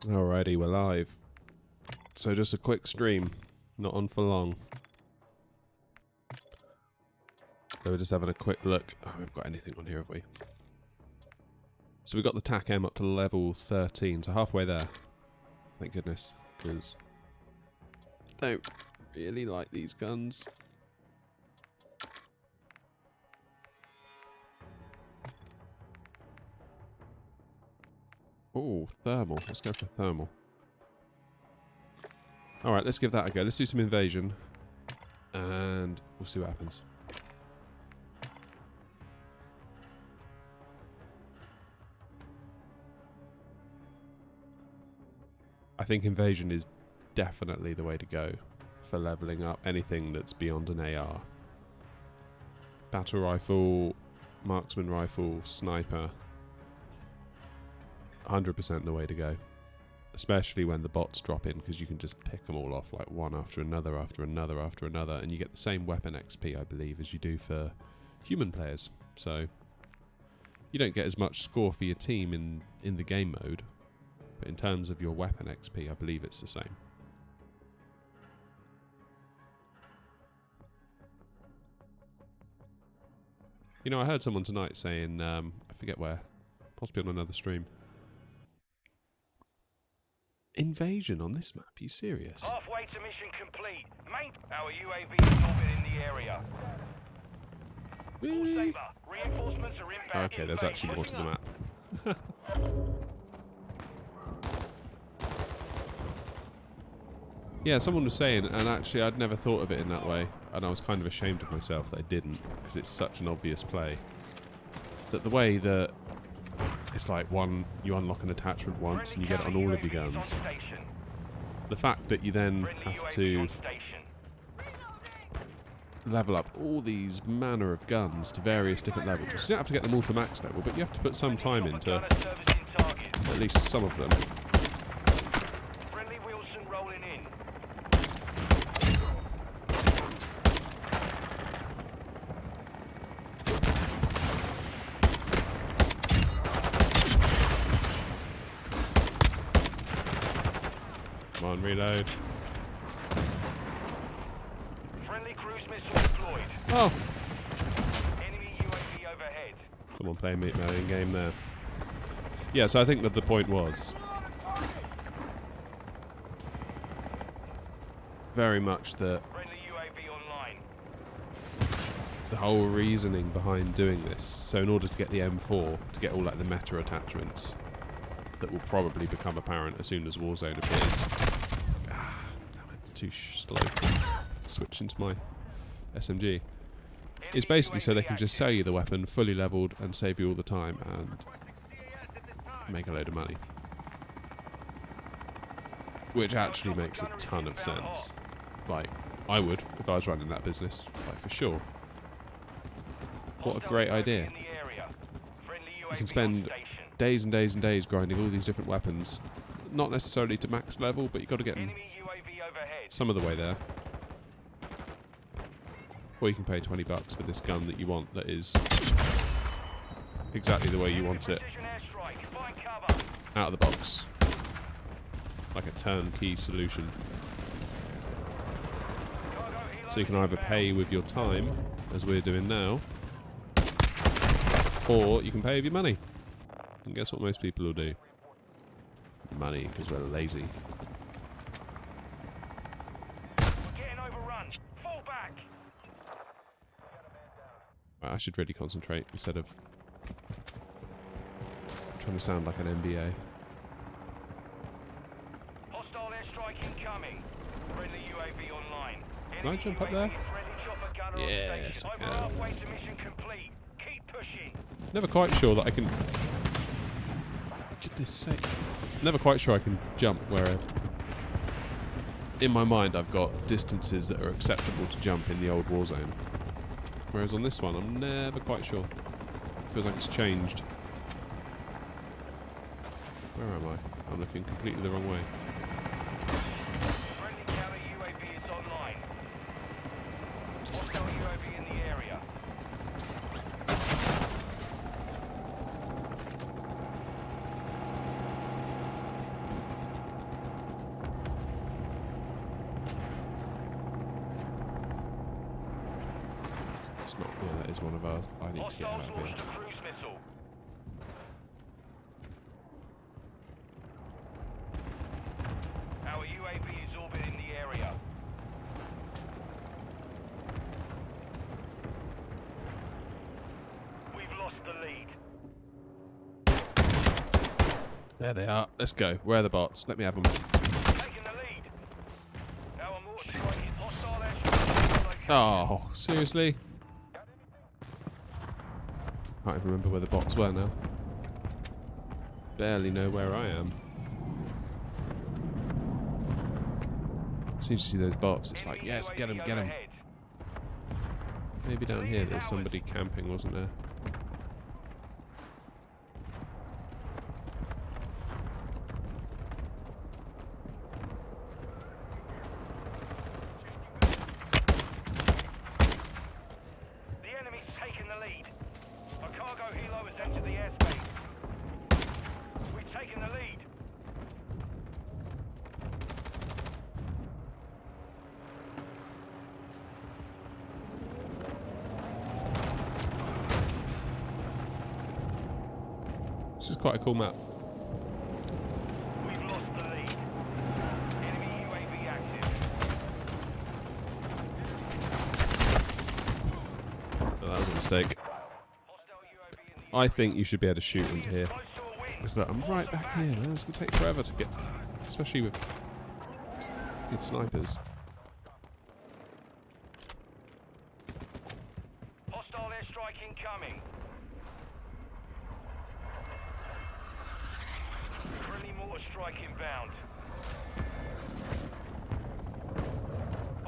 Alrighty, we're live. So just a quick stream, not on for long. So we're just having a quick look. Oh, we haven't got anything on here, have we? So we got the TAC M up to level 13, so halfway there. Thank goodness, because I don't really like these guns. Oh, thermal. Let's go for thermal. Alright, let's give that a go. Let's do some invasion. And we'll see what happens. I think invasion is definitely the way to go for leveling up anything that's beyond an AR. Battle rifle, marksman rifle, sniper. 100% the way to go. Especially when the bots drop in, because you can just pick them all off like one after another, after another, after another, and you get the same weapon XP, I believe, as you do for human players. So you don't get as much score for your team in the game mode, but in terms of your weapon XP, I believe it's the same. You know, I heard someone tonight saying, I forget where, possibly on another stream, invasion on this map? Are you serious? Halfway to mission complete. Our UAV is orbiting the area. Really? Reinforcements are inbound. Okay, there's actually more to the map. Yeah, someone was saying, and actually I'd never thought of it in that way, and I was kind of ashamed of myself that I didn't, because it's such an obvious play. That the way that it's like you unlock an attachment once and you get it on all of your guns. The fact that you then have to level up all these manner of guns to various different levels. You don't have to get them all to max level, but you have to put some time into at least some of them. Come on, reload. Friendly cruise missile deployed. Oh! Enemy UAV overhead. Someone playing me in game there. Yeah, so I think that the point was very much that Friendly UAV online. the whole reasoning behind doing this. So in order to get the M4, to get all like the meta attachments that will probably become apparent as soon as Warzone appears. Damn it, it's too slow. Switch into my SMG. It's basically so they can just sell you the weapon fully leveled and save you all the time and make a load of money. Which actually makes a ton of sense. Like, I would if I was running that business, like for sure. What a great idea. You can spend days and days and days grinding all these different weapons. Not necessarily to max level, but you've got to get them some of the way there. Or you can pay 20 bucks for this gun that you want that is exactly the way you want it. Out of the box. Like a turnkey solution. So you can either pay with your time, as we're doing now, or you can pay with your money. And guess what most people will do? Money, because we're lazy. Getting overrun. Fall back. Right, I should really concentrate instead of trying to sound like an MBA. Hostile airstrike incoming. Friendly UAV online. Can I jump up there? Yes, I can. halfway to mission complete. Keep pushing. Never quite sure that I can... Goodness sake. Never quite sure I can jump where... In my mind I've got distances that are acceptable to jump in the old Warzone. Whereas on this one I'm never quite sure. Feels like it's changed. Where am I? I'm looking completely the wrong way. Friendly counter UAV is online. Hostile UAV in the area. is one of ours. I need to get out Hostiles of here. launched a cruise missile. Our UAV is orbiting the area. We've lost the lead. There they are. Let's go. Where are the bots? Let me have them. Taking the lead. Our mortar strike is hostile airstrike location. Oh, seriously? Can't even remember where the bots were now. Barely know where I am. As soon as you see those bots, it's like, yes, get them, get them. Maybe down here there's somebody camping, wasn't there? The enemy's taken the lead. A cargo helo has entered the airspace. We've taken the lead. This is quite a cool map. We've lost the lead. Enemy UAV active. Oh, that was a mistake. Hostile UAV in the I think you should be able to shoot into here. close to a win. It's like, I'm right back here, man. It's going to take forever to get... Especially with good snipers. Hostile airstrike incoming. Friendly mortar strike inbound.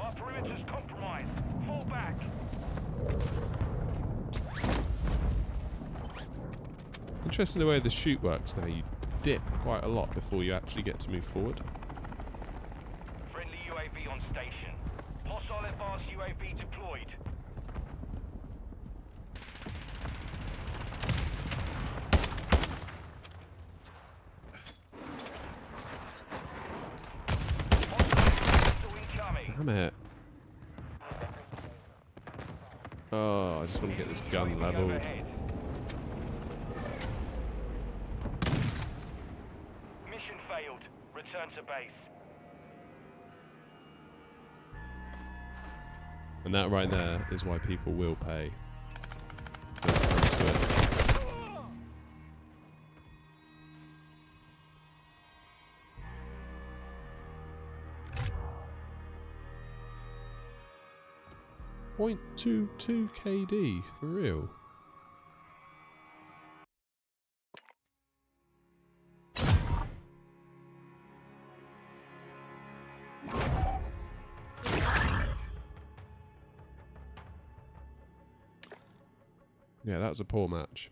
Our perimeter's compromised. Fall back. Interesting the way the shoot works now. You dip quite a lot before you actually get to move forward. Friendly UAV on station. Hostile advanced UAV deployed. Hostile incoming. Damn it. Oh, I just want to get this gun UAV leveled. overhead. Mission failed. Return to base. And that right there is why people will pay. Let's do it. .22 KD, for real. Yeah, that was a poor match.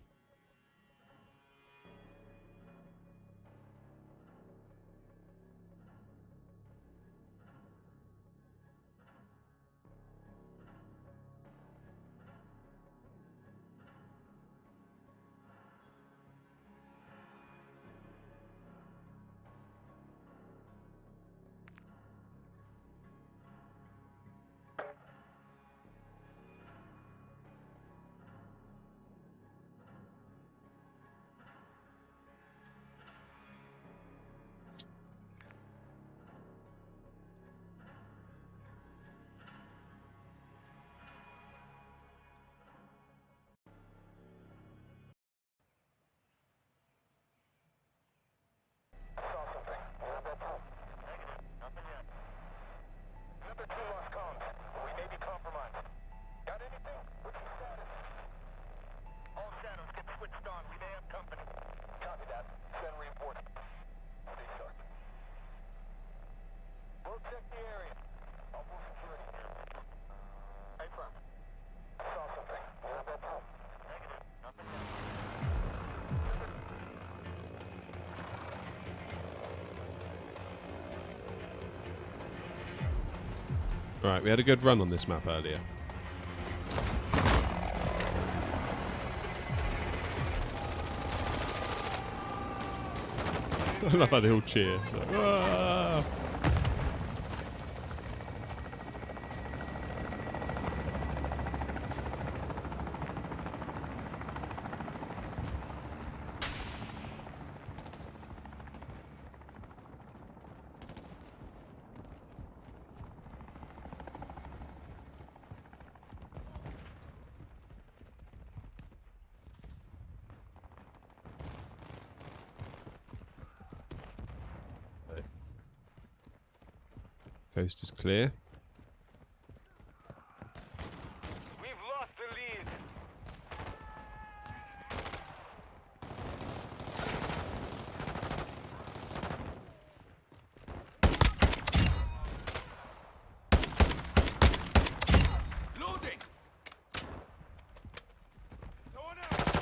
Right, we had a good run on this map earlier. I love how they all cheer. Like, "Ah!" Coast is clear. We've lost the lead. Loading. No one else.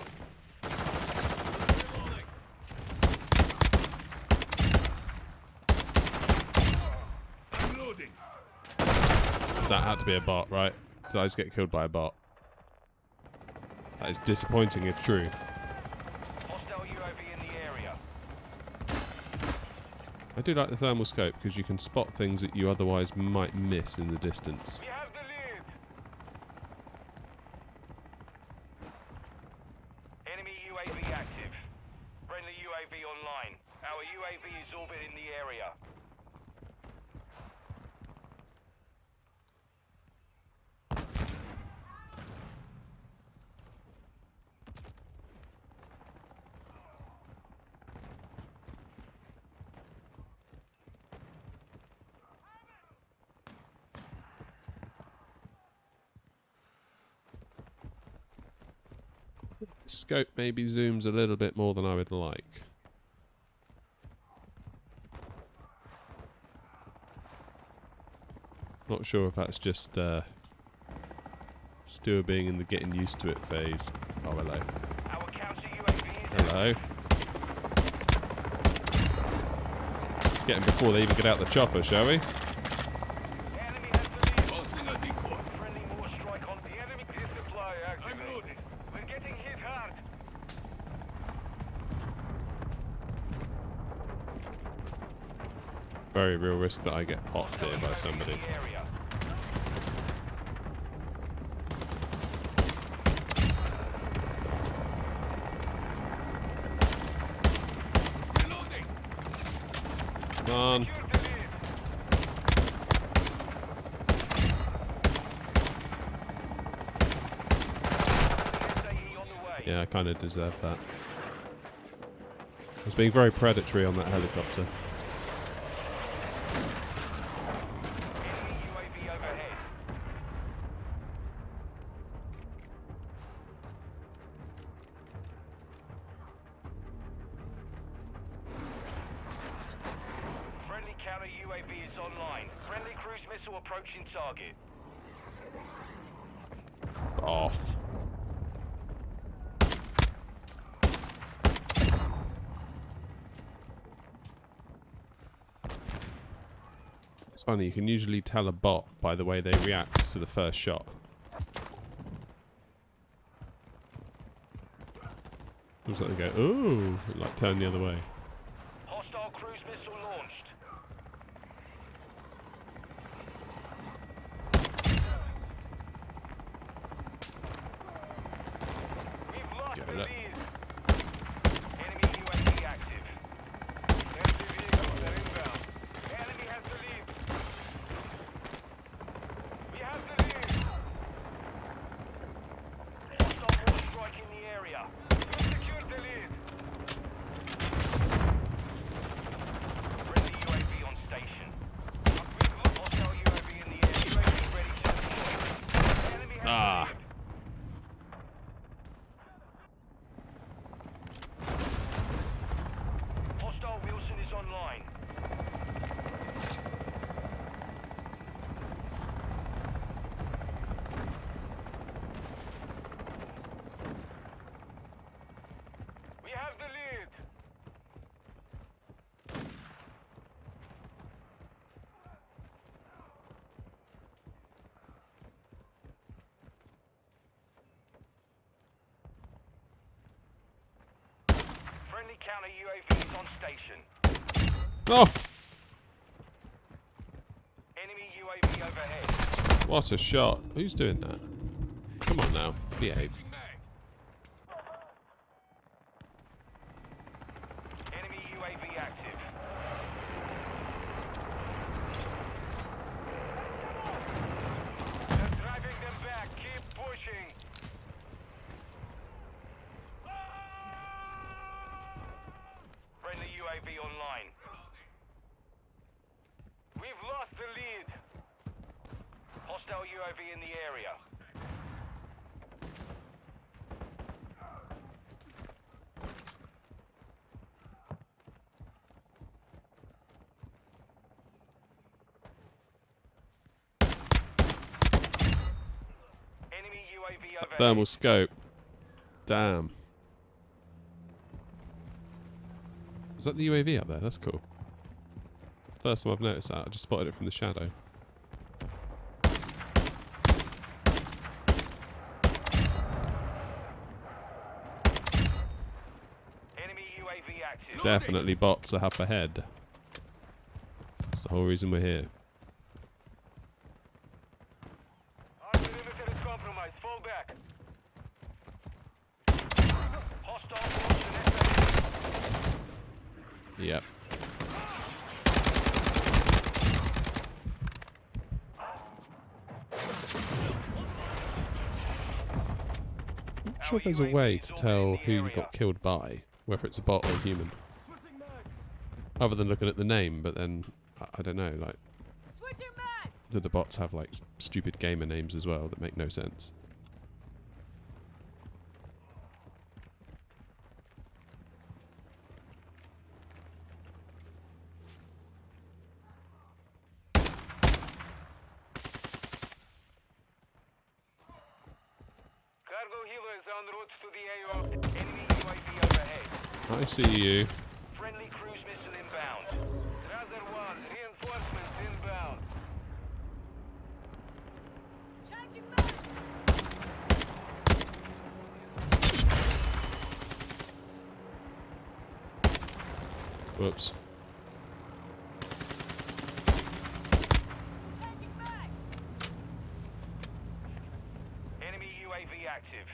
Reloading. I'm loading. That had to be a bot, right? Did I just get killed by a bot? That is disappointing if true. Hostile UAV in the area. I do like the thermal scope because you can spot things that you otherwise might miss in the distance. We have the lead. Enemy UAV active. Friendly UAV online. Our UAV is orbiting the area. Scope maybe zooms a little bit more than I would like. Not sure if that's just Stuart being in the getting used to it phase. Oh, hello. Our counter UAV is Hello. Get them before they even get out the chopper, shall we? The enemy has the lead. Posting a decoy. Friendly more strike on the enemy. This supply active. I'm loaded. We're getting hit hard. Very real risk that I get popped here by somebody. Area. Reloading. Come on. Secure the lead. SAE on the way. Yeah, I kind of deserve that. I was being very predatory on that helicopter. Enemy UAV overhead. Friendly counter UAV is online. Friendly cruise missile approaching target. Off. It's funny, you can usually tell a bot by the way they react to the first shot. Looks like they go, ooh, like turn the other way. Hostile cruise missile launched. We've lost Get the it up. lead. Enemy UAV active. Enemy vehicles are inbound. The enemy has the lead. We have the lead. Hostile war strike in the area. We secured the lead. Friendly UAV on station. We've lost hostile UAV in the air. UAV ready to deploy. The enemy has Ah. the lead. Hostile Wilson is online. We have the lead. Friendly counter UAV is on station. Oh, Enemy UAV overhead. what a shot. Who's doing that? Come on now, behave. Enemy UAV active. They're driving them back. Keep pushing. Friendly UAV online. We've lost the lead. UAV in the area. Enemy UAV overhead. Thermal scope. Damn. Was that the UAV up there? That's cool. First time I've noticed that. I just spotted it from the shadow. Enemy UAV active. Definitely bots are up ahead. That's the whole reason we're here. Our perimeter is compromised. Fall back. Hostile launch an SS. Yep. I'm not sure if there's a way to tell who you got killed by, whether it's a bot or a human. Other than looking at the name, but then, I don't know, like, do the bots have, like, stupid gamer names as well that make no sense? Cargo helo is en route to the AO. Enemy UAV overhead. I see you. Friendly cruise missile inbound. Rather 1, reinforcements inbound. Changing mag. Whoops. Changing mag. Enemy UAV active.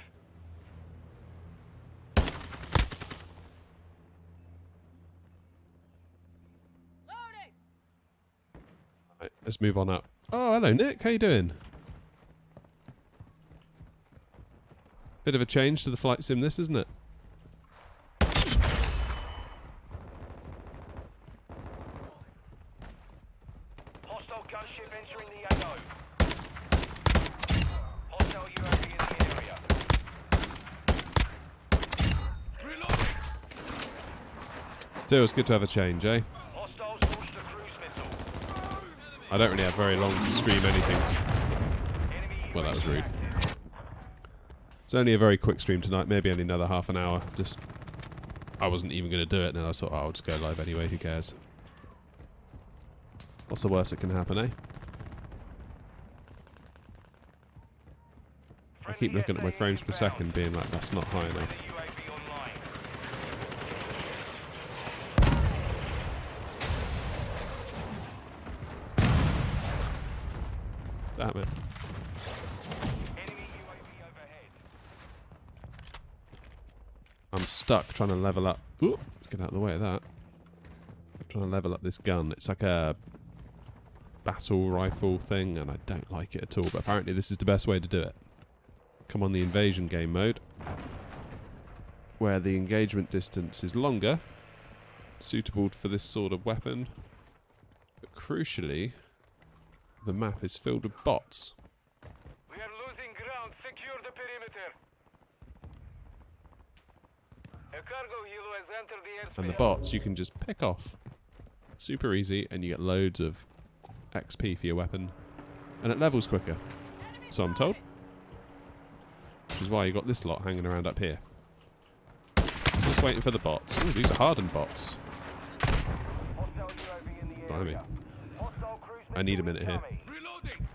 Loading. Right, let's move on up. Oh, hello Nick, how you doing? Bit of a change to the flight sim this, isn't it? Hostile gunship entering the AO. Hostile UAV in the area. Reloading. Still, it's good to have a change, eh? Hostiles launched a cruise missile. I don't really have very long to stream anything. Enemy Well, that was UAV rude. active. It's only a very quick stream tonight, maybe only another half an hour. Just, I wasn't even going to do it, and I thought, oh, I'll just go live anyway, who cares? What's the worst that can happen, eh? I keep looking at my frames per second being like, that's not high enough. UAV online. Damn it. Enemy UAV overhead. I'm stuck trying to level up. Ooh, get out of the way of that. I'm trying to level up this gun. It's like a battle rifle thing, and I don't like it at all. But apparently this is the best way to do it. Come on the invasion game mode, where the engagement distance is longer, suitable for this sort of weapon. But crucially, the map is filled with bots. We are losing ground. Secure the perimeter. A cargo helo has entered the airspace. And the bots you can just pick off. Super easy, and you get loads of XP for your weapon. And it levels quicker. So I'm told. Which is why you got this lot hanging around up here. Just waiting for the bots. Ooh, these are hardened bots. Hostile UAV in the area. Blimey. Hostile cruise I need a missile minute here. incoming. Reloading.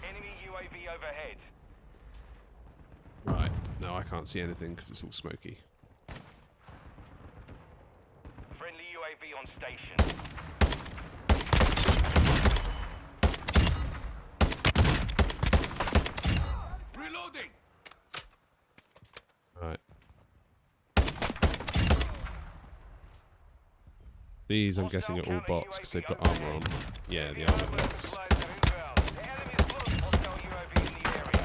Enemy UAV overhead. Right. No, I can't see anything because it's all smoky. Friendly UAV on station. Reloading. Right. These, I'm guessing, are all bots because they've got armor on. Yeah, the armor bots. The enemy is close. Hostile UAV in the area.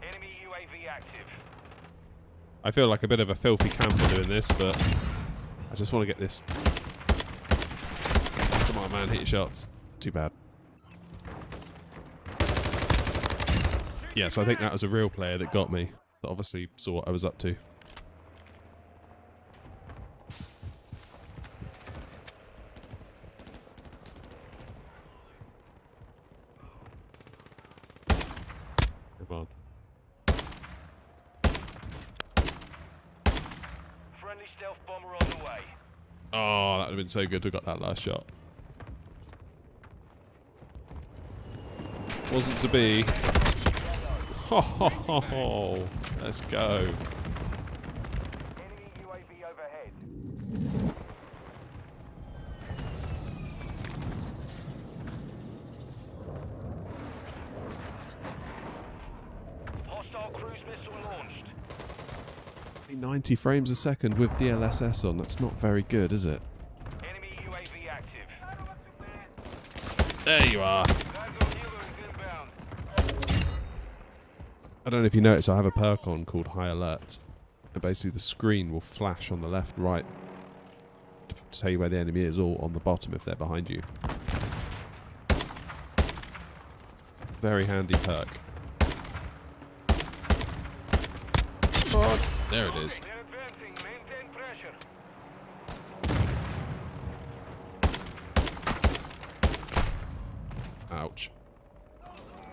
Enemy UAV active. I feel like a bit of a filthy camper doing this, but I just want to get this. Come on, man, hit your shots. Too bad. Yeah, so I think that was a real player that got me. That obviously saw what I was up to. Come on. Friendly stealth bomber on the way. Oh, that would have been so good to have got that last shot. Wasn't to be. Ho ho ho ho. Let's go. Enemy UAV overhead. Hostile cruise missile launched. 90 frames a second with DLSS on. That's not very good, is it? Enemy UAV active. There you are. Guys on Hilo is inbound. I don't know if you notice, I have a perk on called High Alert. And basically the screen will flash on the left, right to tell you where the enemy is, or on the bottom if they're behind you. Very handy perk. Oh, there it is. They're advancing. Maintain pressure. Ouch.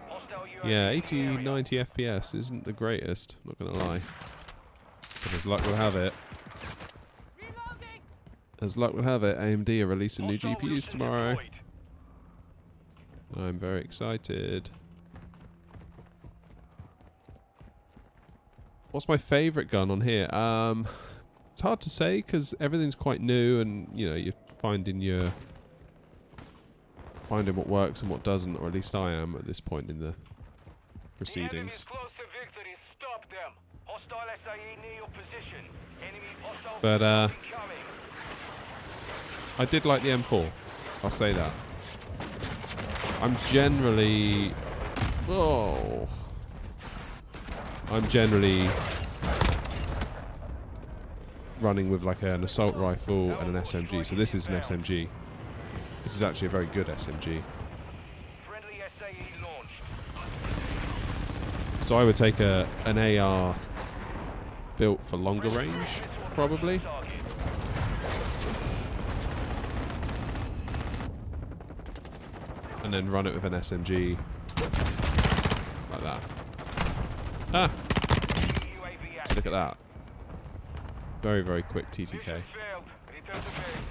Hostile UAV Yeah, in 80, the area. 90 FPS isn't the greatest, not gonna lie. But as luck will have it, Reloading! as luck will have it, AMD are releasing new Hostile GPUs Wilson tomorrow. deployed. I'm very excited. What's my favourite gun on here? It's hard to say because everything's quite new, and you know you're finding what works and what doesn't, or at least I am at this point in the The enemy is proceedings. close to victory. Stop them. Hostile SAE near your position. Enemy hostile But incoming. I did like the M4. I'll say that. I'm generally running with like an assault rifle and an SMG. So this is an SMG. This is actually a very good SMG. Friendly SAE launched. So I would take an AR built for longer range, probably. Target. And then run it with an SMG. Like that. Ah! UAV active. Look at that. Very, very quick TTK. Mission failed. Return to base.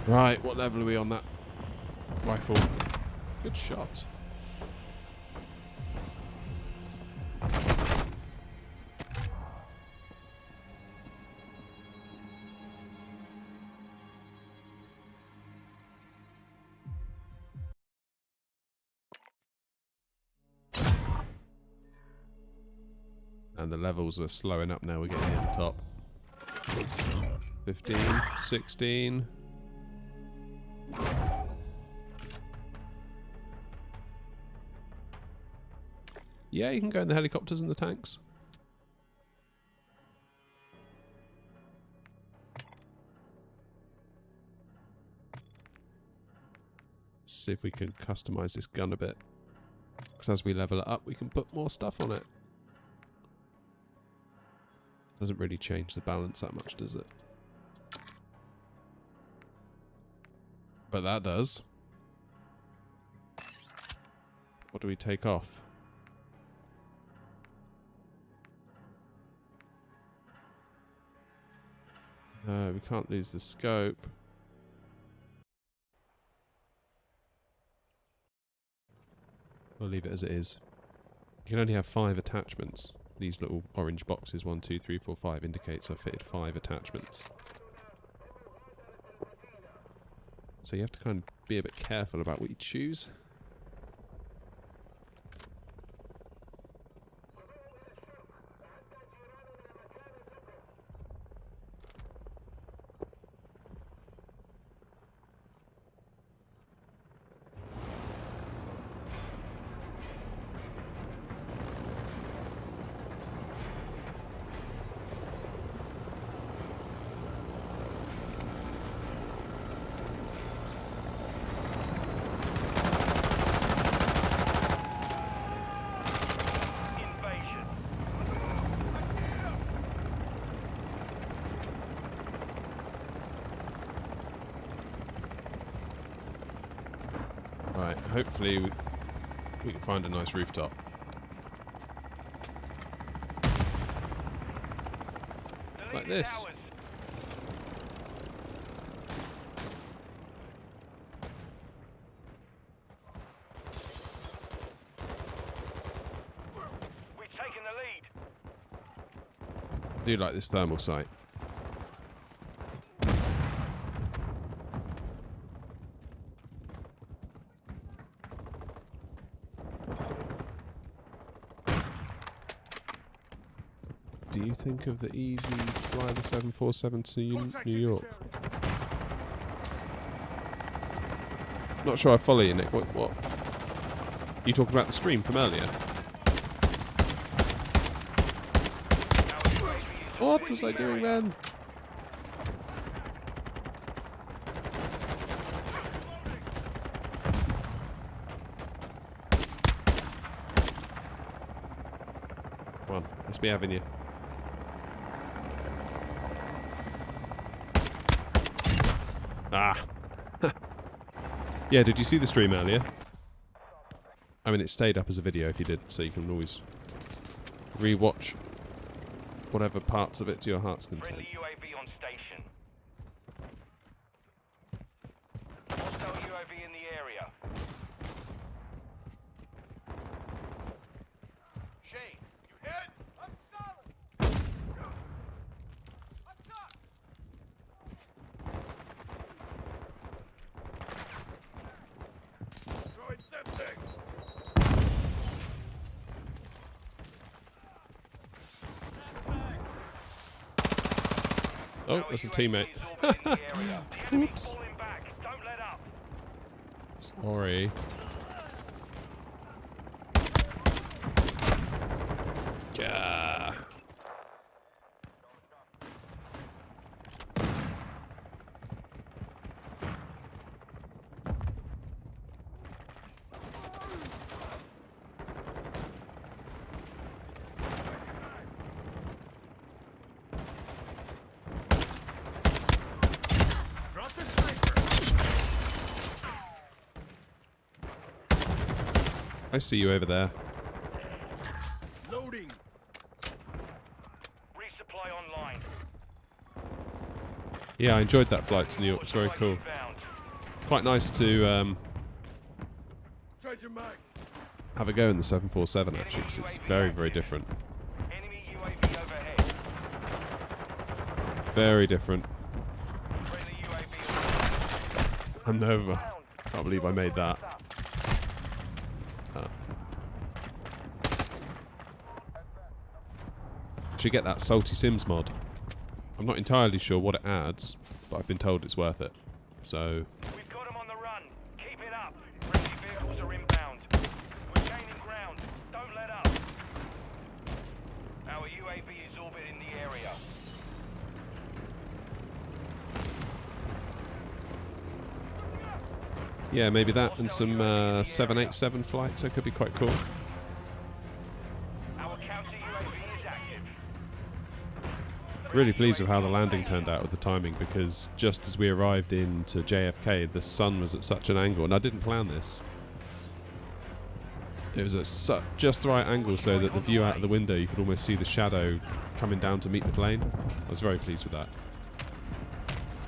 Right, what level are we on that rifle? Good shot. And the levels are slowing up now, we're getting near the top. 15, 16. Yeah, you can go in the helicopters and the tanks. See if we can customize this gun a bit. Because as we level it up, we can put more stuff on it. Doesn't really change the balance that much, does it? But that does. What do we take off? We can't lose the scope. We'll leave it as it is. You can only have 5 attachments. These little orange boxes, 1, 2, 3, 4, 5, indicates I've fitted 5 attachments. So you have to kind of be a bit careful about what you choose. Right, hopefully we can find a nice rooftop. Like this. We've taken the lead. I do like this thermal sight. Do you think of the easy fly the 747 to New York? Not sure I follow you, Nick. What? You talking about the stream from earlier? What was I doing then? Come on, must be having you. Ah. Yeah, did you see the stream earlier? I mean, it stayed up as a video if you did, so you can always re-watch whatever parts of it to your heart's content. Friendly UAV on station. Hostile UAV in the area. Shane, you hit? I'm solid. I'm shot. Throwing septics. Oh, that's a teammate. Oops. Don't let up. Sorry. Gah. Drop the sniper. I see you over there. Loading. Resupply online. Yeah, I enjoyed that flight to New York. It's very cool. Quite nice to Charge your mag. have a go in the 747 actually, 'cause it's very, very different. Enemy UAV overhead. Very different. Friendly UAV. I'm over. Can't believe I made that. Should get that Salty Sims mod. I'm not entirely sure what it adds, but I've been told it's worth it. So We've got them on the run. Keep it up. Friendly vehicles are inbound. We're gaining ground. Don't let up. Our UAV is orbiting the area. yeah, maybe that and some 787 flights. That could be quite cool. Our counter UAV is active. Really pleased with how the landing turned out with the timing, because just as we arrived into JFK, the sun was at such an angle, and I didn't plan this. It was at just the right angle so that the view out of the window, you could almost see the shadow coming down to meet the plane. I was very pleased with that.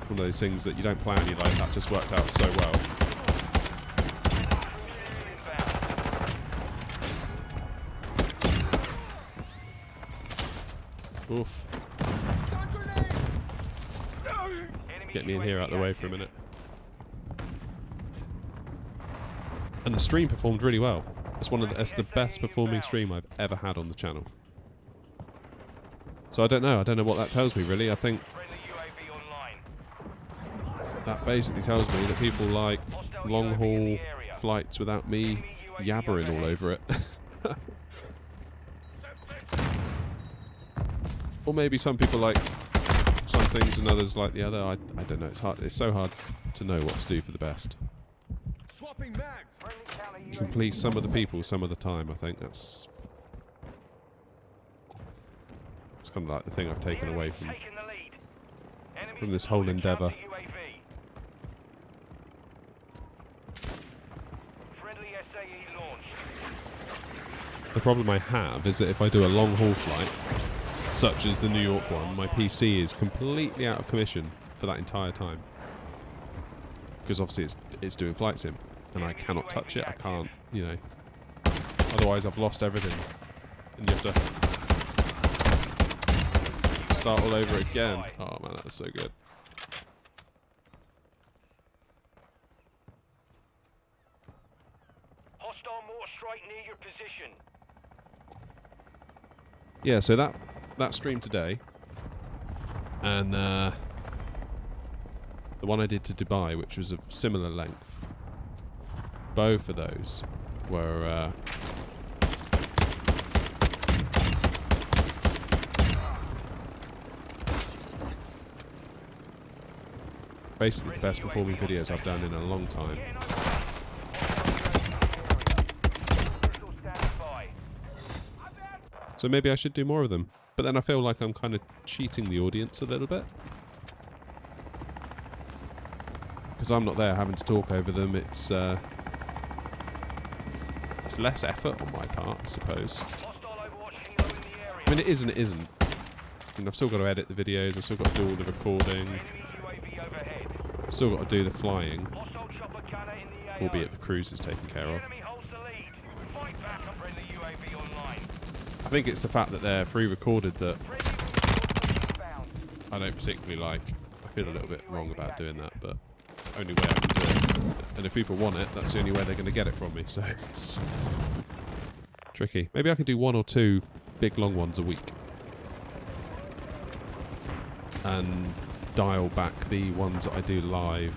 One of those things that you don't plan, you're like, that just worked out so well. Oof. Get me in here out of the way for a minute. And the stream performed really well. It's the best performing stream I've ever had on the channel. So I don't know what that tells me really. I think that basically tells me that people like long haul flights without me yabbering all over it. Or maybe some people like some things and others like the other. I don't know. It's so hard to know what to do for the best. Swapping mags. You can please some of the people some of the time. I think it's kind of like the thing I've taken away from this whole endeavour. problem I have is that if I do a long haul flight, such as the New York one, my PC is completely out of commission for that entire time. Because obviously it's doing flight sim, and I cannot touch it. I can't, you know. Otherwise, I've lost everything, and you have to start all over again. Oh man, that was so good. Hostile mortar strike near your position. Yeah, so that stream today, and the one I did to Dubai, which was of similar length, both of those were basically the best performing videos I've done in a long time. So maybe I should do more of them. But then I feel like I'm kind of cheating the audience a little bit. Because I'm not there having to talk over them. It's less effort on my part, I suppose. I mean, it is and it isn't. I mean, I've still got to edit the videos. I've still got to do all the recording. I've still got to do the flying. Albeit the cruise is taken care of. I think it's the fact that they're pre-recorded that I don't particularly like. I feel a little bit wrong about doing that, but only way I can do it. And if people want it, that's the only way they're going to get it from me, so it's tricky. Maybe I could do 1 or 2 big long ones a week. And dial back the ones that I do live.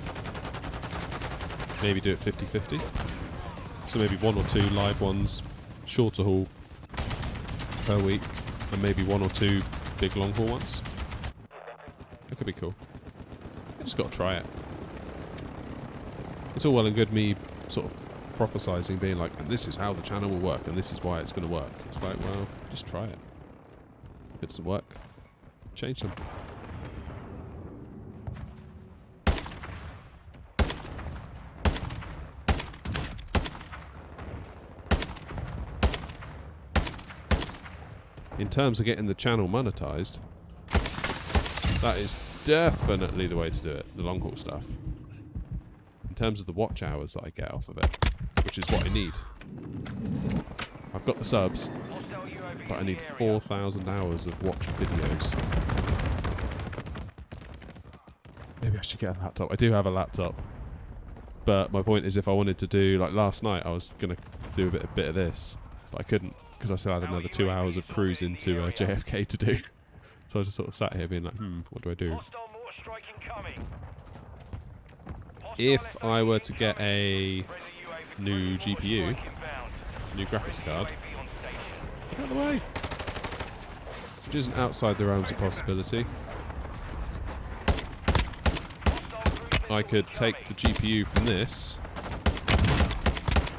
Maybe do it 50-50. So maybe 1 or 2 live ones, shorter haul per week, and maybe 1 or 2 big long haul ones. That could be cool. I just got to try it. It's all well and good me sort of prophesizing, being like, and this is how the channel will work, and this is why it's going to work. It's like, well, just try it. If it doesn't work, change them. In terms of getting the channel monetized, that is definitely the way to do it, the long haul stuff. In terms of the watch hours that I get off of it, which is what I need. I've got the subs, but I need 4,000 hours of watch videos. Maybe I should get a laptop. I do have a laptop. But my point is, if I wanted to do, like last night, I was going to do a bit of this, but I couldn't. Because I still had another 2 hours of cruise into JFK to do. So I just sort of sat here being like, what do I do? If I were to get a new GPU, new graphics card, get out of the way. Which isn't outside the realms of possibility. I could take the GPU from this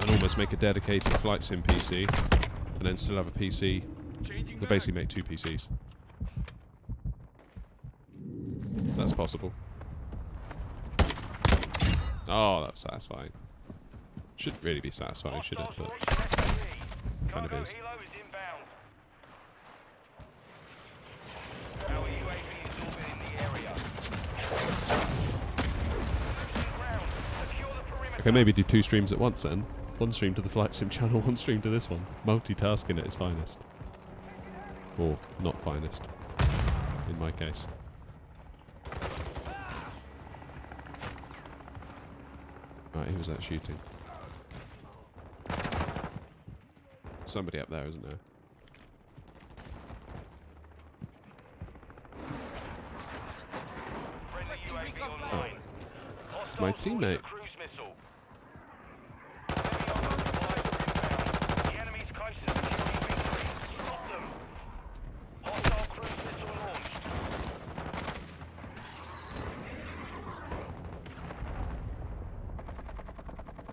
and almost make a dedicated flight sim PC. And then still have a PC. We'll basically make 2 PCs. That's possible. Oh, that's satisfying. Shouldn't really be satisfying, should it? But kind of is. Okay, maybe do 2 streams at once then. 1 stream to the Flight Sim channel, 1 stream to this one. Multitasking at its finest. Or not finest, in my case. Right, who was that shooting? Somebody up there, isn't there? Oh. It's my teammate.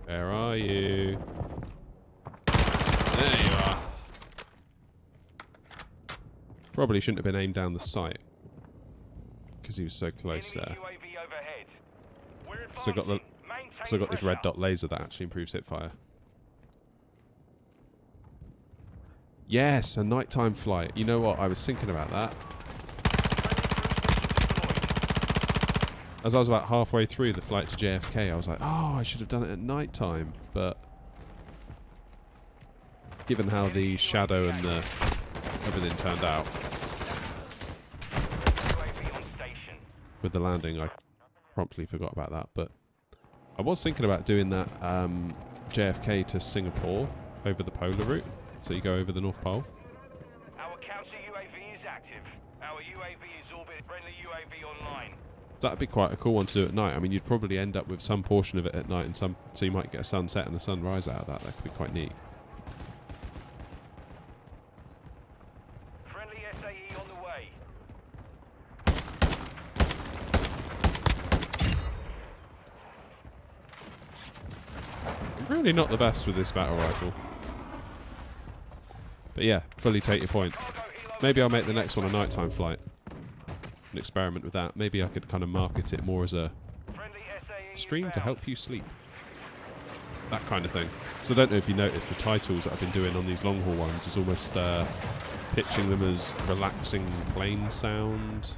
Where are you? There you are. Probably shouldn't have been aimed down the sight because he was so close there. So I got this red dot laser that actually improves hip fire. Yes, a nighttime flight. You know what? I was thinking about that. As I was about halfway through the flight to JFK, I was like, oh, I should have done it at nighttime. But given how the shadow and the everything turned out with the landing, I promptly forgot about that. But I was thinking about doing that JFK to Singapore over the polar route. So you go over the North Pole. Our counter UAV is active. Our UAV is orbit. Friendly UAV online. That'd be quite a cool one to do at night. I mean, you'd probably end up with some portion of it at night, and so you might get a sunset and a sunrise out of that. That could be quite neat. Friendly SAE on the way. I'm really not the best with this battle rifle. But yeah, fully take your point. Maybe I'll make the next one a nighttime flight. An experiment with that. Maybe I could kind of market it more as a stream to help you sleep. That kind of thing. So I don't know if you noticed the titles that I've been doing on these long haul ones is almost pitching them as relaxing plane sound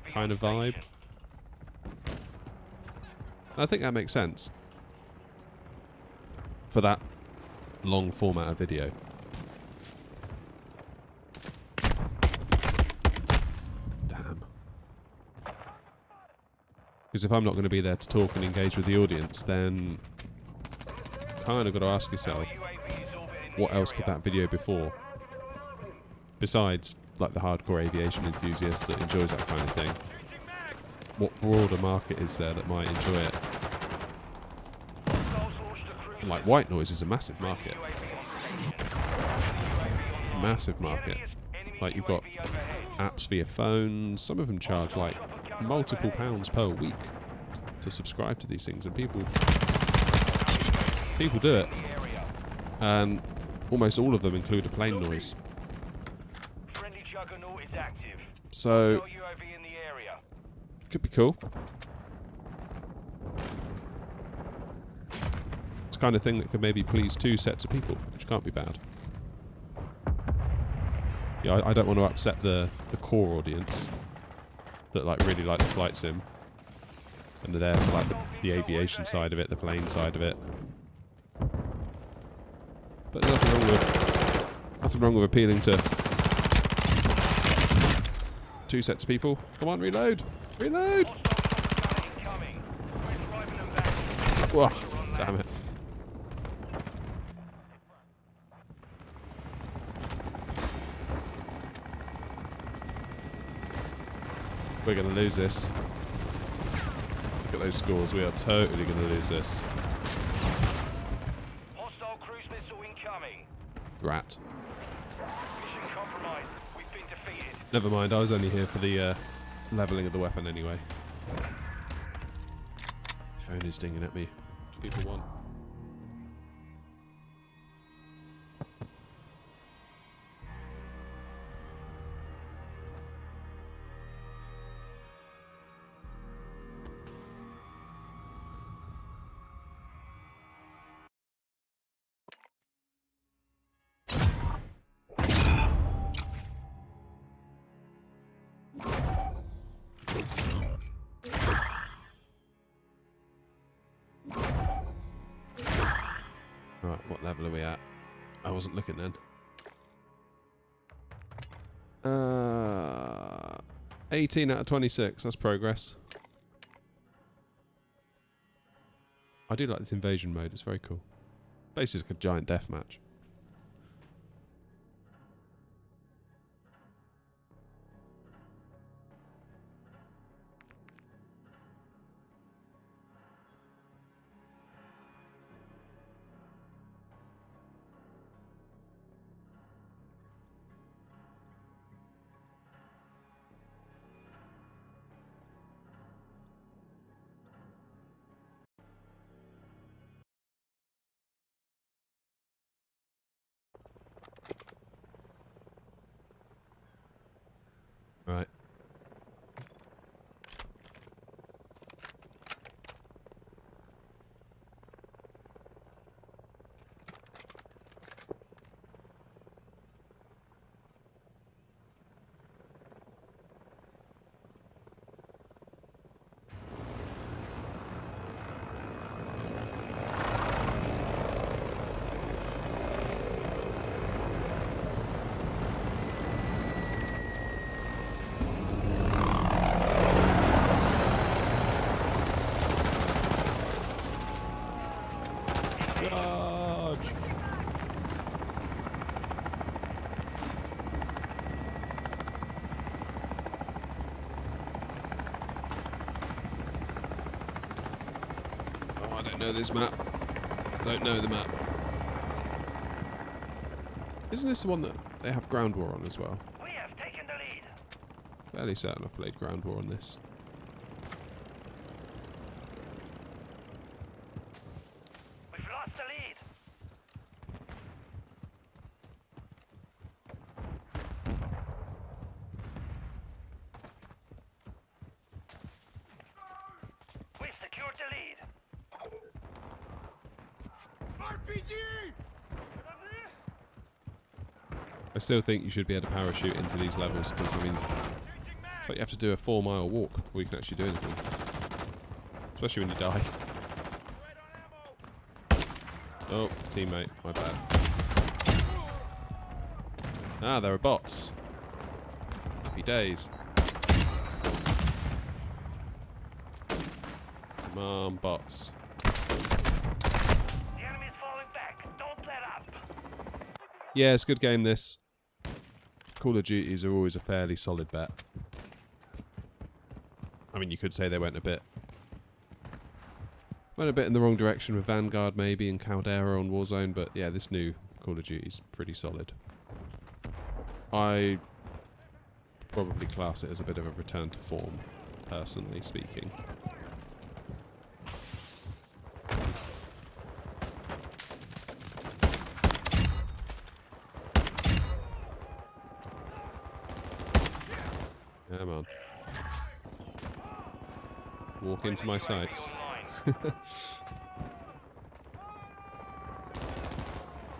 kind of vibe. And I think that makes sense for that long format of video. Because if I'm not going to be there to talk and engage with the audience, then kind of got to ask yourself, what else could that video be for? Besides, like, the hardcore aviation enthusiast that enjoys that kind of thing. What broader market is there that might enjoy it? And, like, white noise is a massive market. Massive market. Like, you've got apps for your phone. Some of them charge, like, multiple pounds per week to subscribe to these things, and people do it, and almost all of them include a plane noise. So could be cool. It's the kind of thing that could maybe please two sets of people, which can't be bad. Yeah, I don't want to upset the core audience that really like the flight sim, and they're there for like the aviation side of it, the plane side of it. But nothing wrong with appealing to two sets of people. Come on, reload! Reload! Whoa, damn it. We're going to lose this. Look at those scores. We are totally going to lose this. Hostile cruise missile incoming. Drat. Mission compromised. We've been defeated. Never mind, I was only here for the levelling of the weapon anyway. Phone is dinging at me. What do people want? Right, what level are we at? I wasn't looking then. 18 out of 26, that's progress. I do like this invasion mode, it's very cool. Basically like a giant death match. Don't know this map. Don't know the map. Isn't this the one that they have Ground War on as well? We have taken the lead. Fairly certain I've played Ground War on this. We've lost the lead. We've secured the lead. RPG! I still think you should be able to parachute into these levels because, I mean, it's like you have to do a 4-mile walk before you can actually do anything. Especially when you die. Oh, teammate, my bad. Ah, there are bots. Happy days. Come on, bots. The enemy is falling back. Don't let up. Yeah, it's a good game, this. Call of Duties are always a fairly solid bet. I mean, you could say they went a bit in the wrong direction with Vanguard maybe and Caldera on Warzone, but yeah, this new Call of Duty is pretty solid. I probably class it as a bit of a return to form, personally speaking. Come on. Walk into my sights. What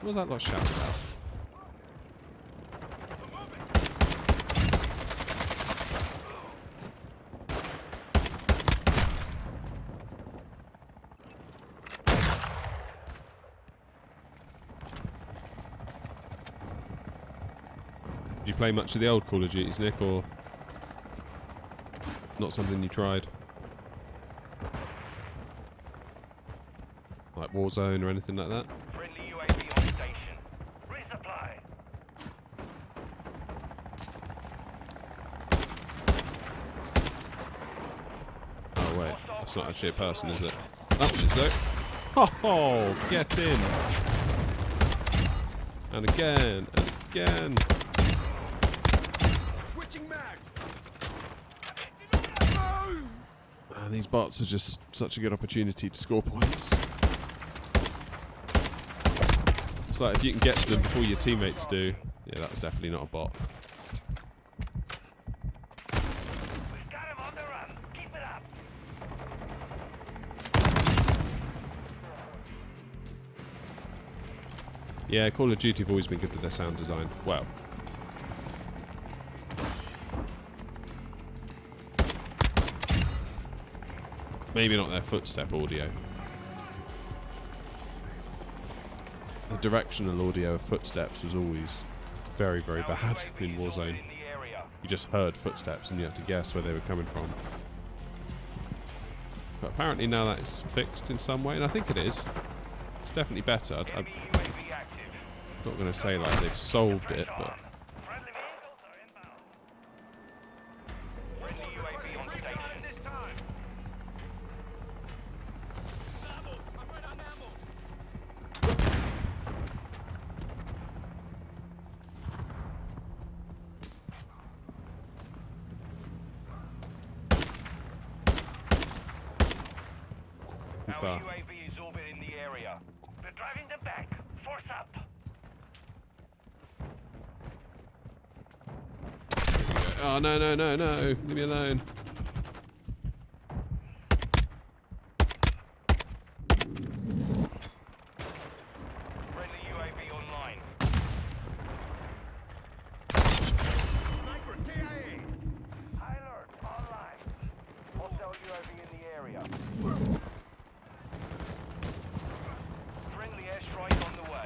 was that lot shouting about? Do you play much of the old Call of Duties, Nick, or not something you tried? Like Warzone or anything like that? Friendly UAV on station. Resupply. Oh wait, that's not actually a person, is it? That one is though. Oh, get in! And again, and again. Switching mags! Man, these bots are just such a good opportunity to score points. It's like if you can get to them before your teammates do. Yeah, that's definitely not a bot. We've got him on the run. Keep it up. Yeah, Call of Duty have always been good with their sound design. Well. Maybe not their footstep audio. The directional audio of footsteps was always very, very bad in Warzone. You just heard footsteps and you had to guess where they were coming from. But apparently now that's fixed in some way, and I think it is. It's definitely better. I'm not going to say like they've solved it, but... Friendly vehicles are inbound. Friendly UAV on station. This time! Ammo! I'm right on ammo! Too Our far. UAV is orbiting the area. We're driving them back. Force up. Oh, no, no, no, no. Leave me alone. Friendly UAV online. Sniper KIA! High alert online. Hostile UAV in the area. Friendly airstrike on the way.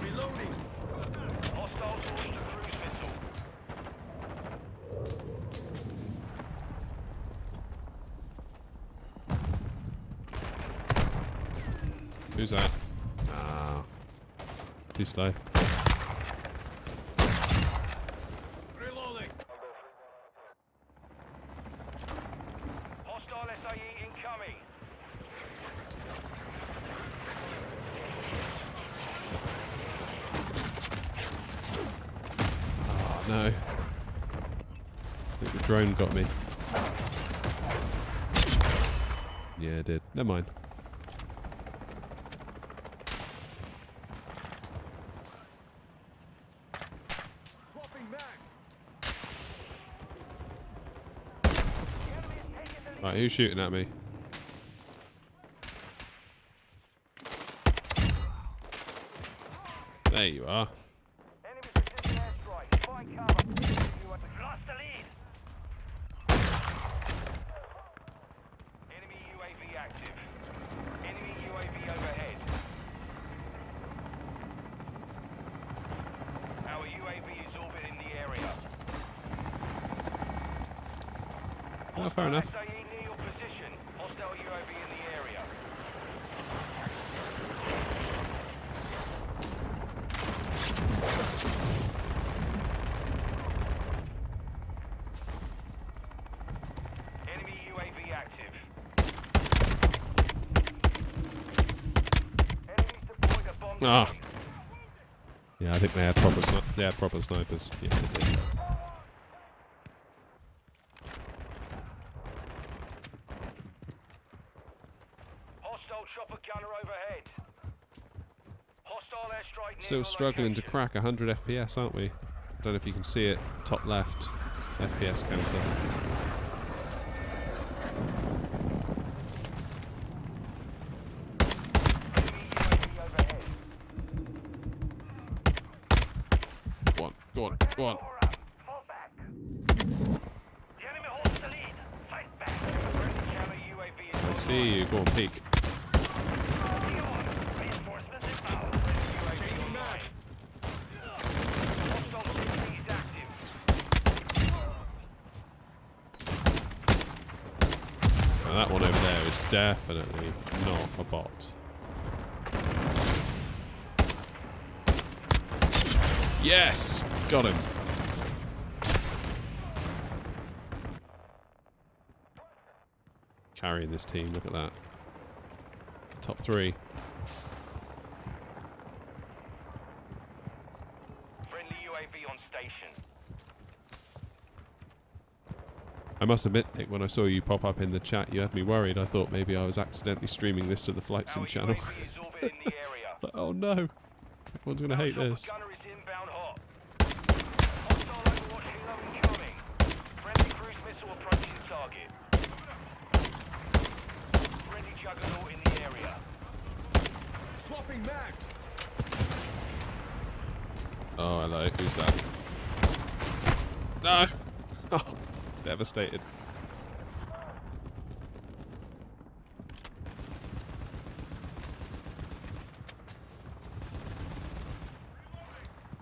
Reloading! Hostiles launched a cruise missile. Who's that? Ah. Too slow. No. I think the drone got me. Yeah, it did. Never mind. Swapping mags. Right, who's shooting at me? There you are. Enemy precision airstrike. Find cover. We've lost the lead. Enemy UAV active. Enemy UAV overhead. Our UAV is orbiting the area. Oh, fair enough. SAE near your position. Hostile UAV in the area. Enemy UAV active. Enemies deployed a bomb. Ah. grenade. Yeah, I think they had proper snipers. Yeah, they did. Hostile chopper gunner overhead. Hostile airstrike near Still your struggling to location. crack 100 FPS, aren't we? Don't know if you can see it. Top left. FPS counter. Enemy UAV overhead. Go on, go on, go on. Fall back. The enemy holds the lead. Fight back. Friendly counter UAV is I see you. Go on, peek. Reinforcements inbound. Friendly UAV online. Hostile CC is active. Now that one over there is definitely not a bot. Yes! Got him. Carrying this team, look at that. Top 3. Friendly UAV on station. I must admit, Nick, when I saw you pop up in the chat, you had me worried. I thought maybe I was accidentally streaming this to the Flight Sim Our channel. UAV is orbiting the area. But, oh no! Everyone's gonna hate Chopper this. gunner is inbound hot. Hostile Overwatch helo incoming. Friendly cruise missile approaching target. Friendly juggernaut in the area. Swapping mags. Oh, hello. Who's that? No! Oh, devastated.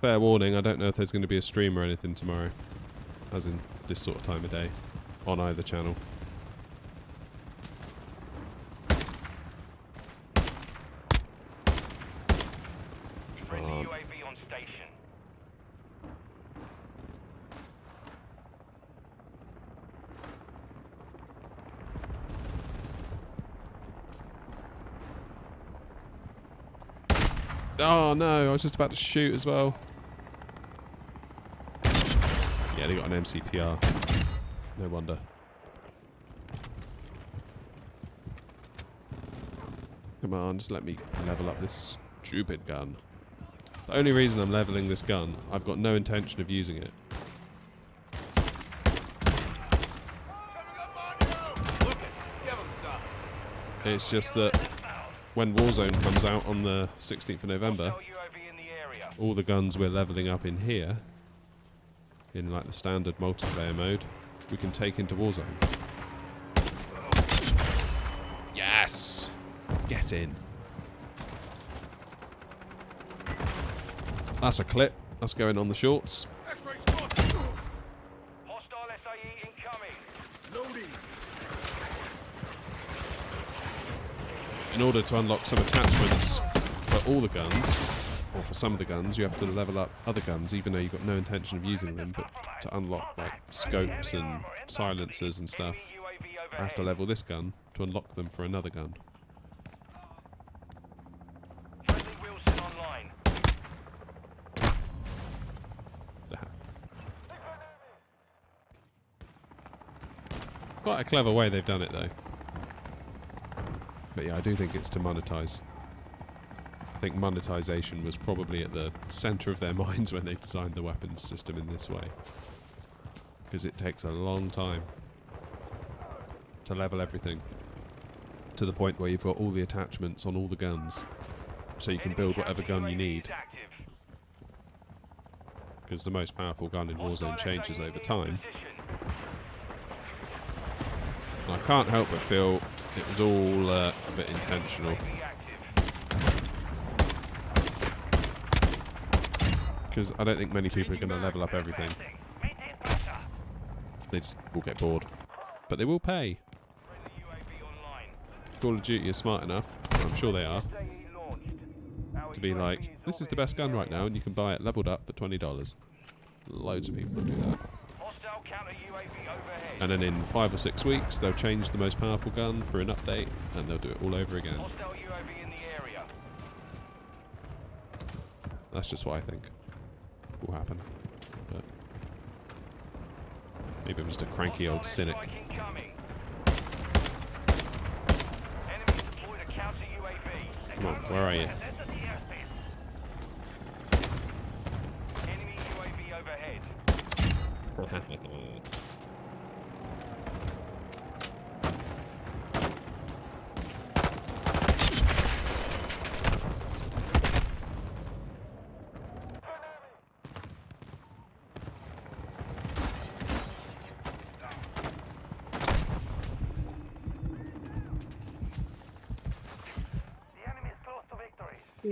Fair warning, I don't know if there's going to be a stream or anything tomorrow. As in this sort of time of day. On either channel. Friendly Come on. UAV on station. Oh no, I was just about to shoot as well. Yeah, they got an MCPR. No wonder. Come on, just let me level up this stupid gun. The only reason I'm leveling this gun, I've got no intention of using it. Lucas, give him some. It's just that when Warzone comes out on the 16th of November, Hostile UAV in the area. all the guns we're leveling up in here, in like the standard multiplayer mode, we can take into Warzone. Yes! Get in. That's a clip. That's going on the shorts. X-ray spot. Hostile SAE incoming. Loading. In order to unlock some attachments for all the guns, or for some of the guns, you have to level up other guns, even though you've got no intention of using them. But to unlock like scopes and silencers and stuff, Enemy UAV I have to overhead. level this gun to unlock them for another gun. Friendly Wilson online. Quite a clever way they've done it, though. But yeah, I do think it's to monetize. I think monetization was probably at the center of their minds when they designed the weapons system in this way. Because it takes a long time to level everything to the point where you've got all the attachments on all the guns, so you can build whatever gun you need. Because the most powerful gun in Warzone changes over time. And I can't help but feel it was all a bit intentional. Because I don't think many people are going to level up everything. They just will get bored. But they will pay. Call of Duty is smart enough, I'm sure they are, to be like, this is the best gun right now and you can buy it leveled up for $20. Loads of people will do that. And then in 5 or 6 weeks they'll change the most powerful gun for an update and they'll do it all over again. That's just what I think will happen. But maybe I'm just a cranky old cynic. Come on, where are you? Enemy UAV overhead.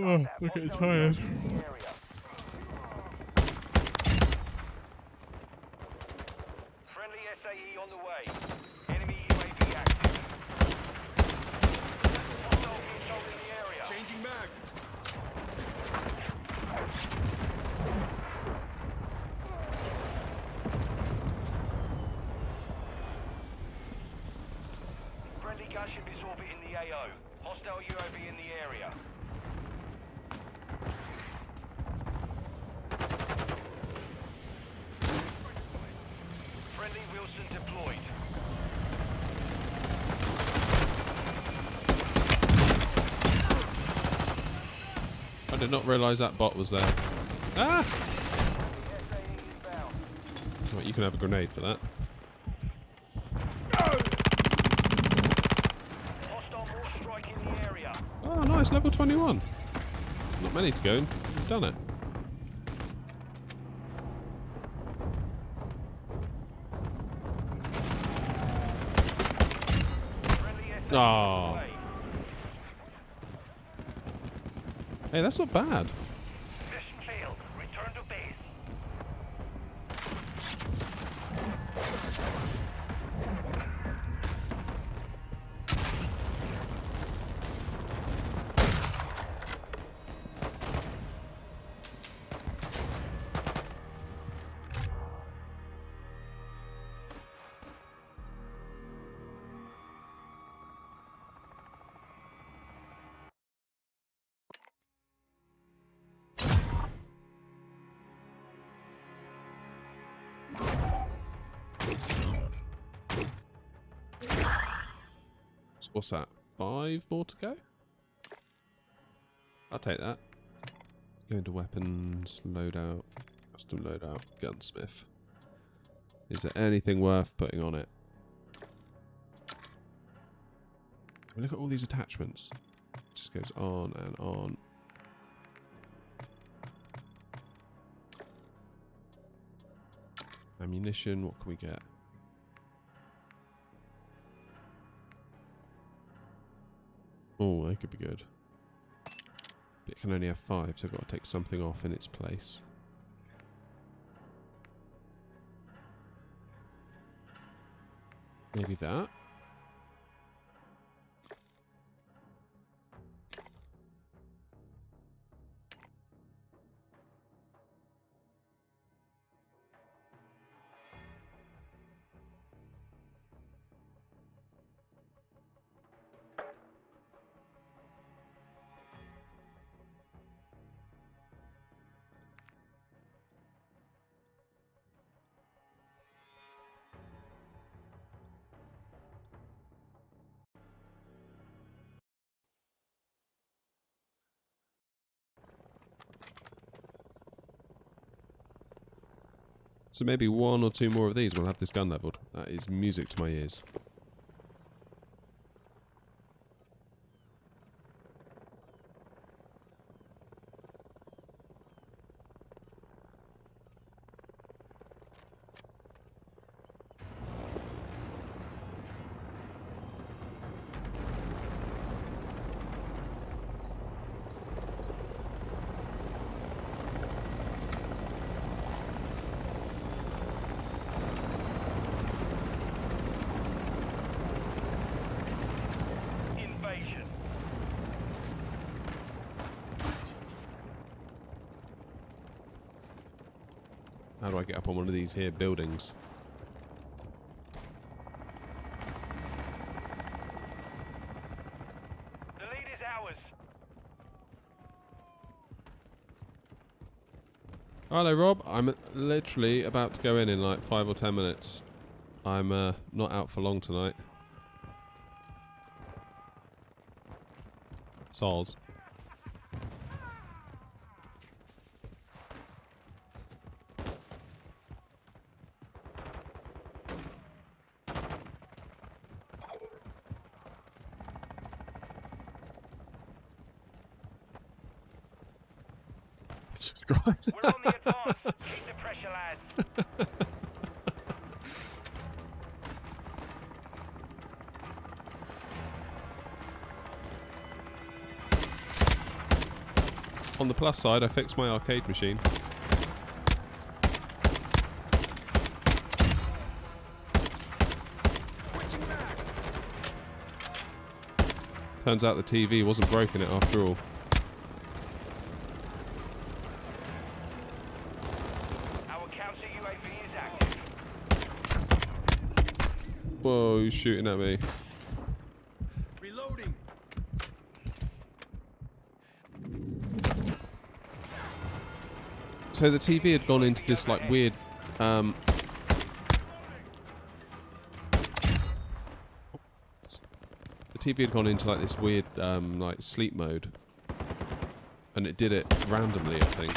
Oh, I'm getting tired. Friendly SAE on the way. Enemy UAV active. Hostile control in the area. Changing mag. Friendly gunship is orbiting the AO. Hostile UAV in the area. Friendly Wilson deployed. I did not realise that bot was there. Ah! SAE inbound. Right, you can have a grenade for that. Hostile mortar strike in the area. Oh, nice, level 21. Not many to go, and you've done it. Friendly SAE Oh. on the way. Hey, that's not bad. Mission failed. Return to base. So what's that? 5 more to go? I'll take that. Go into weapons, loadout, custom loadout, gunsmith. Is there anything worth putting on it? Look at all these attachments. It just goes on and on. Ammunition, what can we get? Oh, they could be good. But it can only have 5, so I've got to take something off in its place. Maybe that? So maybe 1 or 2 more of these, we'll have this gun leveled. That is music to my ears. Invasion. How do I get up on one of these here buildings? The lead is ours. Hello, Rob. I'm literally about to go in like 5 or 10 minutes. I'm not out for long tonight. Sols. Subscribe. We're on the advance. Keep the pressure, lads. On the plus side, I fixed my arcade machine. Switching mags. Turns out the TV wasn't broken it after all. Our counter UAV is active. Whoa, he's shooting at me. Reloading. So the TV had gone into this like weird the TV had gone into like this weird like sleep mode, and it did it randomly, I think.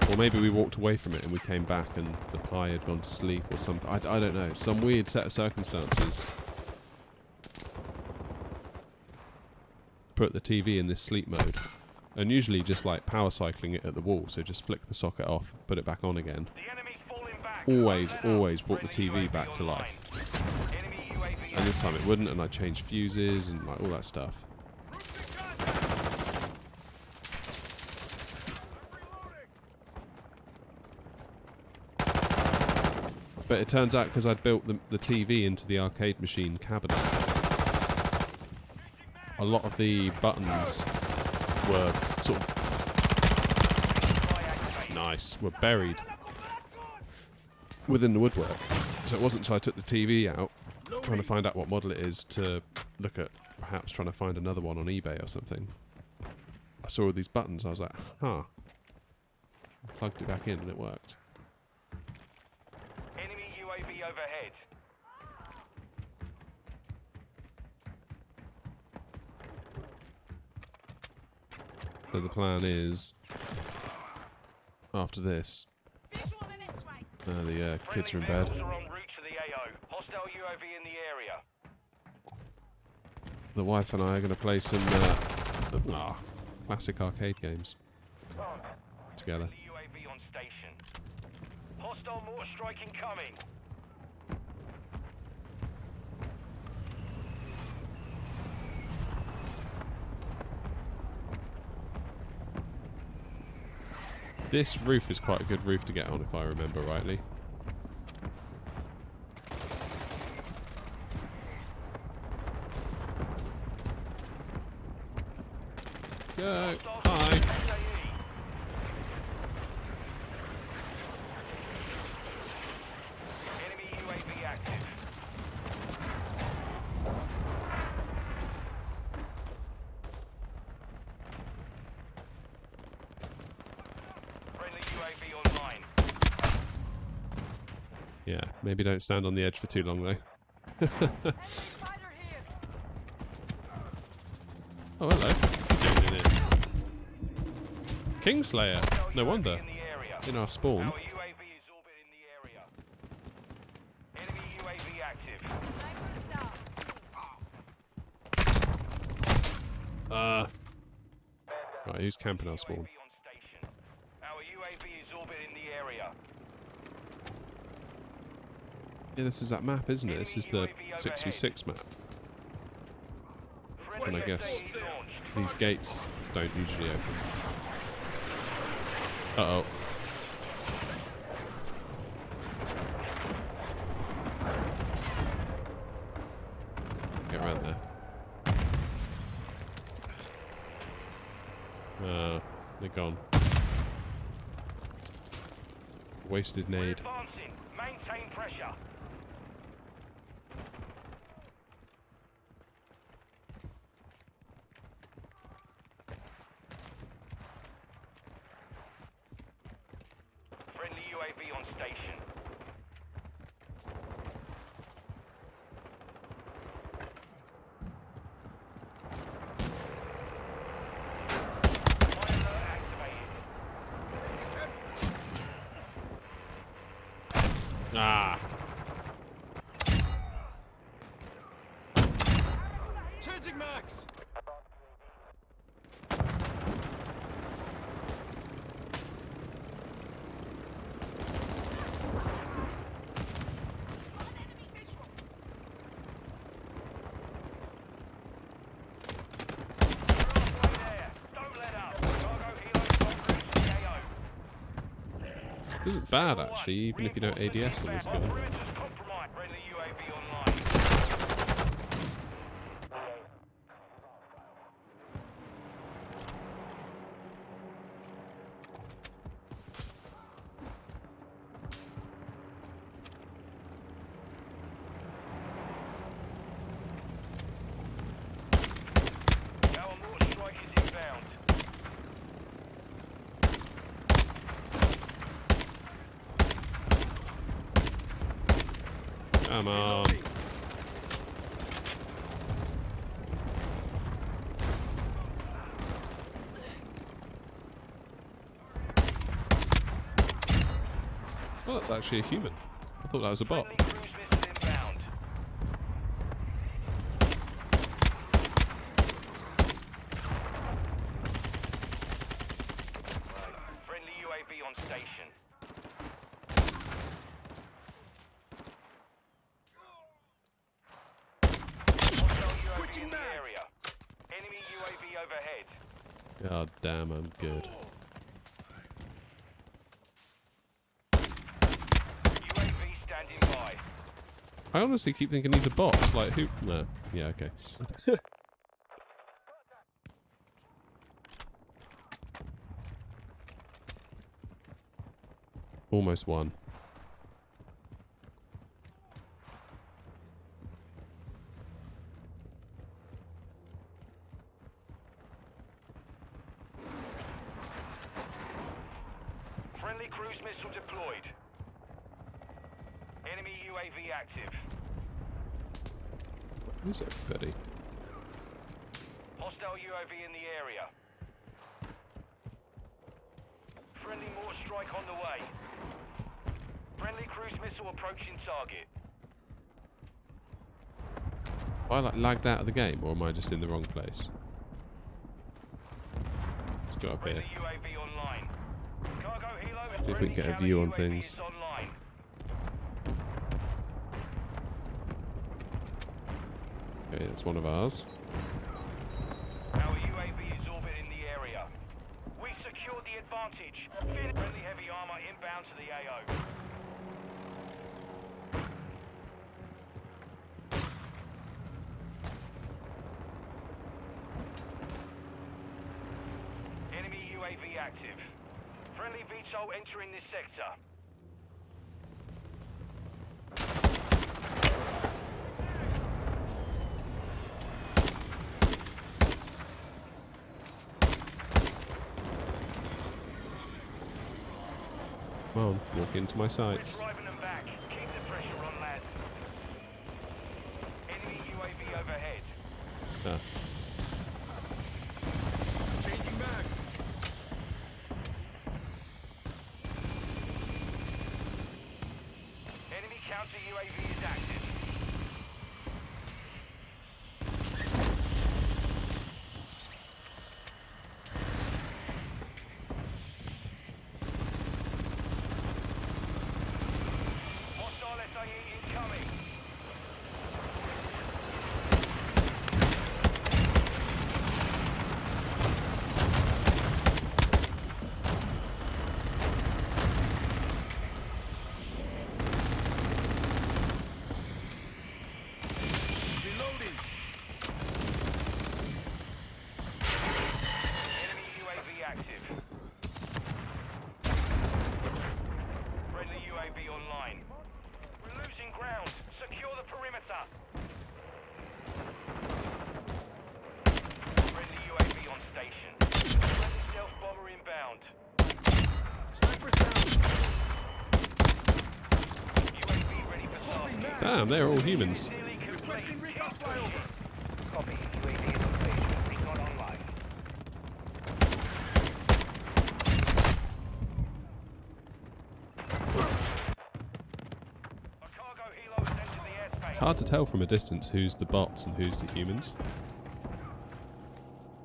Or maybe we walked away from it and we came back and the Pi had gone to sleep or something. I don't know. Some weird set of circumstances put the TV in this sleep mode. And usually just like power cycling it at the wall, so just flick the socket off, put it back on again. The enemy's falling back. Always brought the TV back to life. Enemy UAV And this time it wouldn't, and I changed fuses and like all that stuff. But it turns out because I'd built the TV into the arcade machine cabinet, a lot of the buttons were sort of were buried within the woodwork. So it wasn't until I took the TV out, trying to find out what model it is, to look at perhaps trying to find another one on eBay or something. I saw all these buttons, I was like, huh. Plugged it back in and it worked. Enemy UAV overhead. So the plan is, after this, the kids are in bed. Friendly vehicles are en route to the AO. Hostile UAV in the area. The wife and I are going to play some classic arcade games together. Friendly UAV on station. Hostile mortar strike incoming. This roof is quite a good roof to get on, if I remember rightly. Go! Hi! Enemy UAV active. Friendly UAV online. Yeah, maybe don't stand on the edge for too long though. Oh, hello. What are you doing in here? Kingslayer. No wonder. In the area. In our spawn. Our UAV is orbiting the area. Right, who's camping our spawn? UAV on station. Our UAV is orbiting the area. Yeah, this is that map, isn't it? This is the 6v6 map. And I guess these gates don't usually open. Uh-oh. Get around there. They're gone. Wasted nade. Advancing. Maintain pressure. Friendly UAV on station. Fire alert activated. Ah! Changing max. Don't let up. Cargo helos don't reach the AO. This isn't bad, actually, even if you don't ADS on this gun. Perimeter's compromised. Friendly UAV online. Our mortar strike is inbound. Come on. Oh, that's actually a human. I thought that was a bot. Friendly cruise missile inbound. Friendly UAV on station. Hostile UAV Switching in the mags. area. Enemy UAV overhead. God damn, I'm good. UAV standing by. I honestly keep thinking these are bots. Like, who? No. Yeah, okay. Almost won. Friendly cruise missile deployed. Enemy UAV active. Where's everybody? Hostile UAV in the area. Friendly mortar strike on the way. Friendly cruise missile approaching target. Have I like lagged out of the game, or am I just in the wrong place? Let's go up here. Friendly UAV online. Cargo helo and See if we can get a friendly view on counter things. UAV is online. Okay, that's one of ours. Our UAV is orbiting the area. We secured the advantage. Friendly heavy armor inbound to the AO. Enemy UAV active. Friendly VTOL entering this sector. Come on, walk into my We're sights. driving them back. Keep the pressure on, lads. Enemy UAV overhead. Ah, Changing mag. Enemy counter UAV is active. Damn, they're all humans. Nearly complete. Requesting recon flyover. Copy. UAV is on station. Recon online. A cargo helo has entered the airspace. It's hard to tell from a distance who's the bots and who's the humans.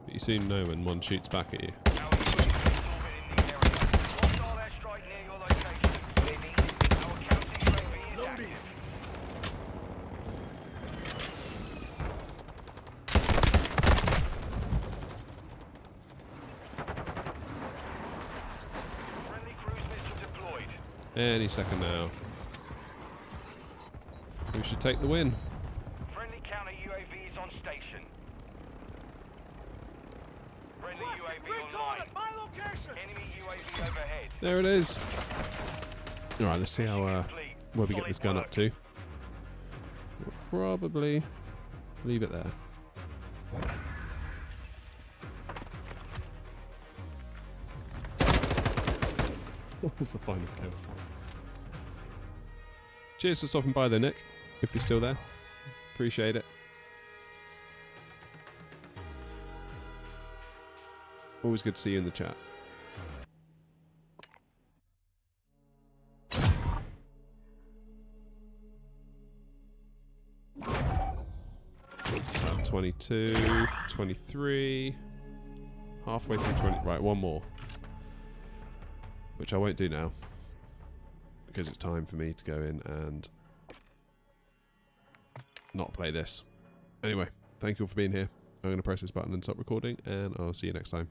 But you soon know when one shoots back at you. Our UAV is orbiting the area. Hostile airstrike near your location. Our counter UAV is active. Friendly cruise missile deployed. Any second now. We should take the win. Friendly counter UAV is on station. Friendly UAV Recon online. at my location. Enemy UAV overhead. There it is. Alright, let's see how Complete. where we get this gun Solid up to. We'll probably leave it there. What was the final kill? Cheers for stopping by there, Nick. If you're still there. Appreciate it. Always good to see you in the chat. About 22, 23, halfway through 20. Right, one more. Which I won't do now. Because it's time for me to go in and not play this. Anyway, thank you all for being here. I'm going to press this button and stop recording, and I'll see you next time.